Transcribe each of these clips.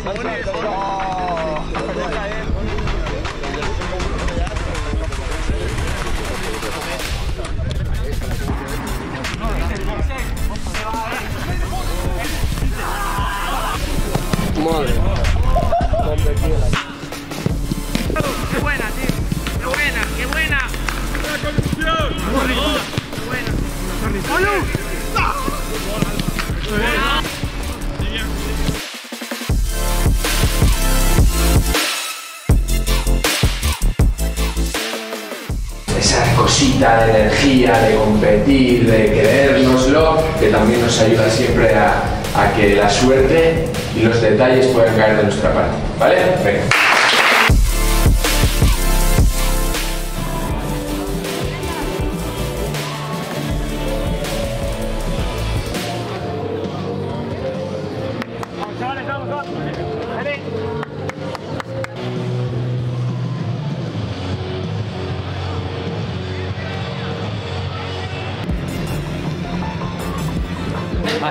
Madre. ¡Qué buena, tío! ¡Qué buena! ¡Qué buena! ¡Qué buena! Esa cosita de energía, de competir, de creérnoslo, que también nos ayuda siempre a que la suerte y los detalles puedan caer de nuestra parte, ¿vale? Venga.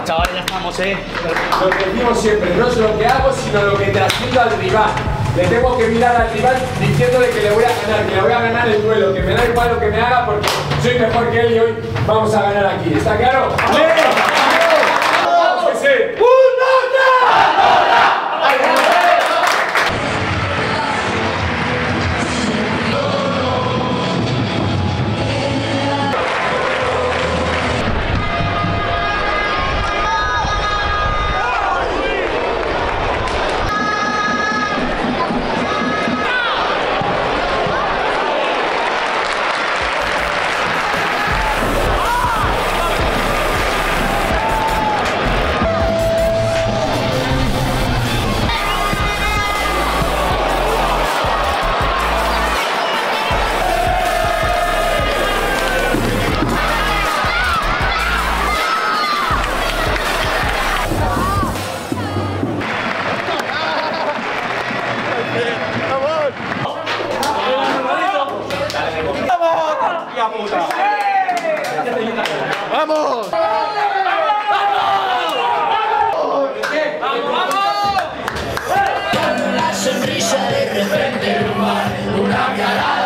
Chavales, ya estamos, Lo que decimos siempre, no es lo que hago, sino lo que trasciendo al rival. Le tengo que mirar al rival diciéndole que le voy a ganar, que le voy a ganar el duelo, que me da igual lo que me haga porque soy mejor que él y hoy vamos a ganar aquí. ¿Está claro? ¡Sí! ¡Vamos! ¡Sí! ¡Vamos! La sonrisa de repente, una cara